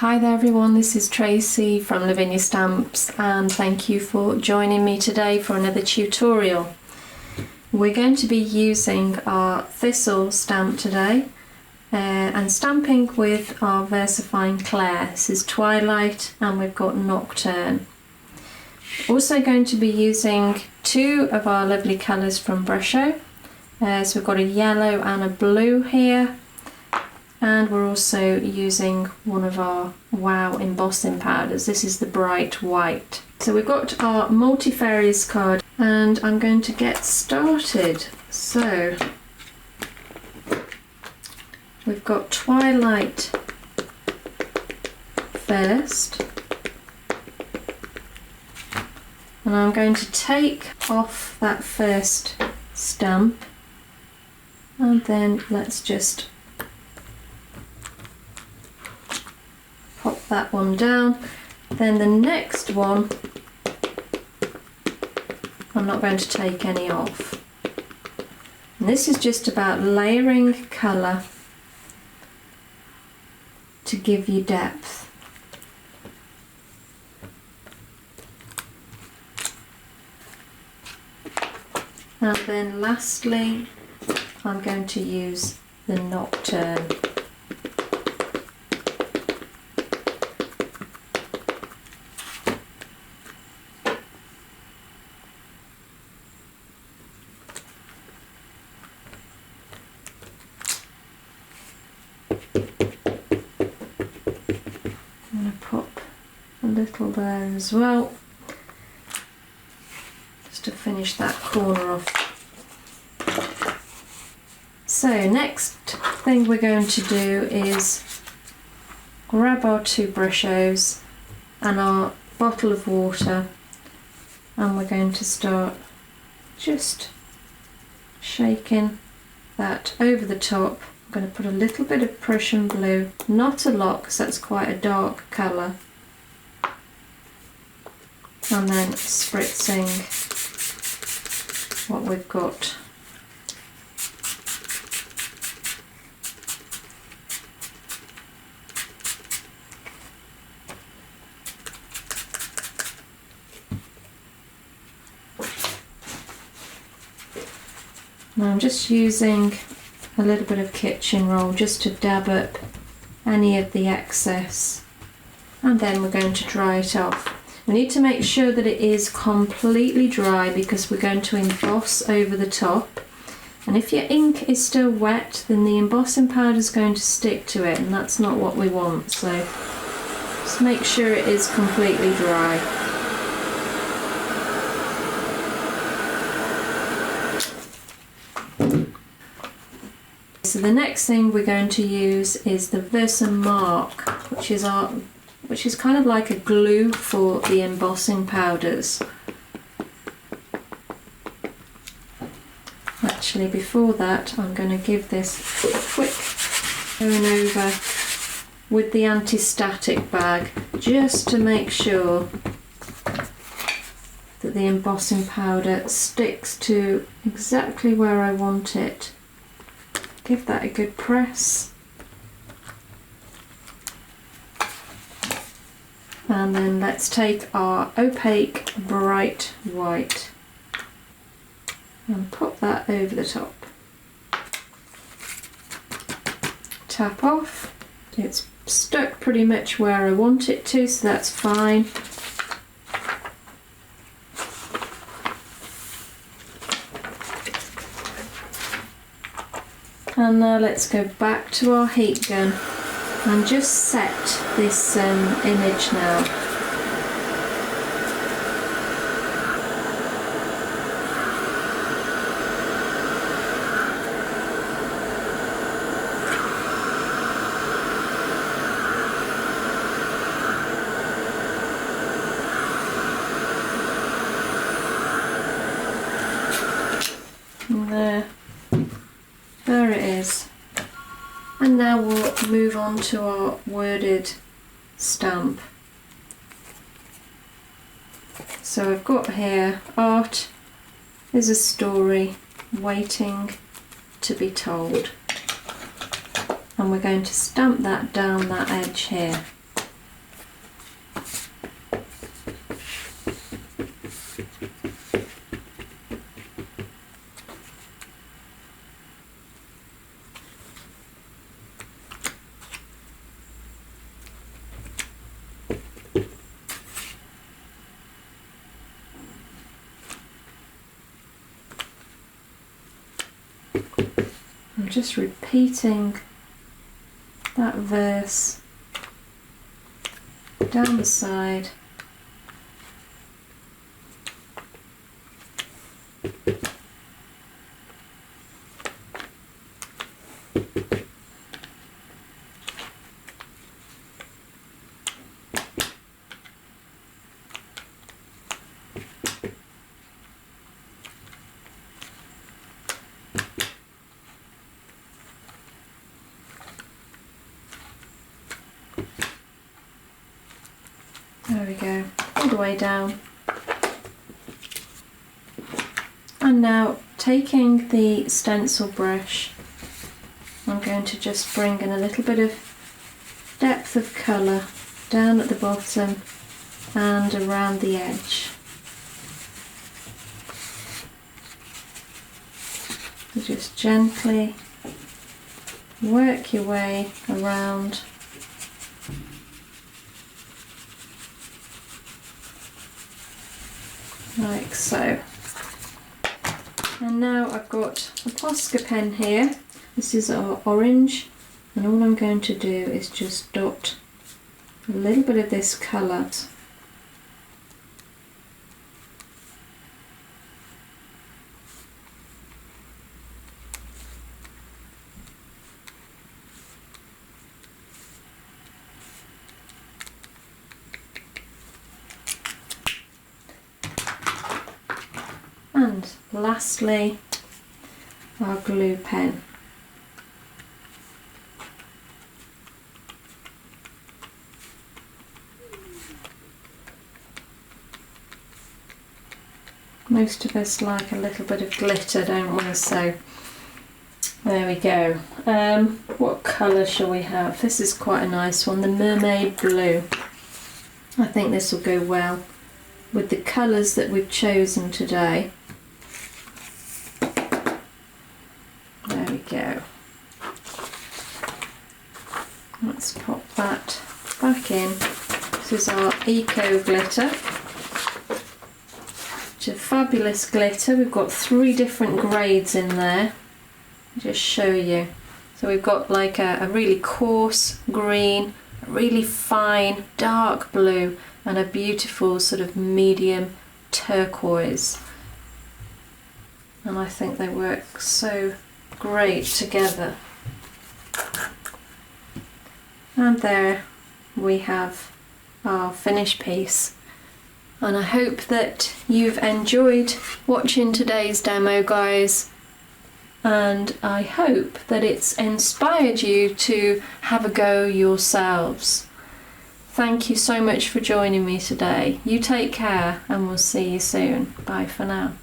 Hi there everyone, this is Tracy from Lavinia Stamps and thank you for joining me today for another tutorial. We're going to be using our Thistle stamp today and stamping with our VersaFine Clair. This is Twilight and we've got Nocturne. Also going to be using two of our lovely colours from Brusho. So we've got a yellow and a blue here. And we're also using one of our Wow embossing powders. This is the bright white. So we've got our Multifarious card and I'm going to get started. So we've got Twilight first. And I'm going to take off that first stamp and then let's just pop that one down. Then the next one I'm not going to take any off. And this is just about layering colour to give you depth. And then lastly I'm going to use the Nocturne. Little there as well, just to finish that corner off. So next thing we're going to do is grab our two Brushos and our bottle of water and we're going to start just shaking that over the top. I'm going to put a little bit of Prussian blue, not a lot because that's quite a dark colour. And then spritzing what we've got. Now I'm just using a little bit of kitchen roll just to dab up any of the excess, and then we're going to dry it off. We need to make sure that it is completely dry because we're going to emboss over the top, and if your ink is still wet then the embossing powder is going to stick to it and that's not what we want, so just make sure it is completely dry. So the next thing we're going to use is the Versamark, which is kind of like a glue for the embossing powders. Actually, before that, I'm going to give this a quick going over with the anti-static bag, just to make sure that the embossing powder sticks to exactly where I want it. Give that a good press. And then let's take our Opaque White Wow and pop that over the top. Tap off. It's stuck pretty much where I want it to, so that's fine. And now let's go back to our heat gun and just set this image now. And there it is. And now we'll move on to our worded stamp. So I've got here, art is a story waiting to be told. And we're going to stamp that down that edge here. just repeating that verse down the side. There we go, all the way down. And now, taking the stencil brush, I'm going to just bring in a little bit of depth of colour down at the bottom and around the edge. So just gently work your way around. Like so. And now I've got a Posca pen here. This is our orange, and all I'm going to do is just dot a little bit of this colour. And lastly, our glue pen. Most of us like a little bit of glitter, don't we? So there we go. What colour shall we have? This is quite a nice one, the mermaid blue. I think this will go well with the colours that we've chosen today. There we go. Let's pop that back in. This is our Eco Glitter. It's a fabulous glitter. We've got 3 different grades in there. I'll just show you. So we've got like a really coarse green, a really fine dark blue, and a beautiful sort of medium turquoise. And I think they work so great together. And there we have our finished piece. And I hope that you've enjoyed watching today's demo, guys. And I hope that it's inspired you to have a go yourselves. Thank you so much for joining me today. You take care, and we'll see you soon. Bye for now.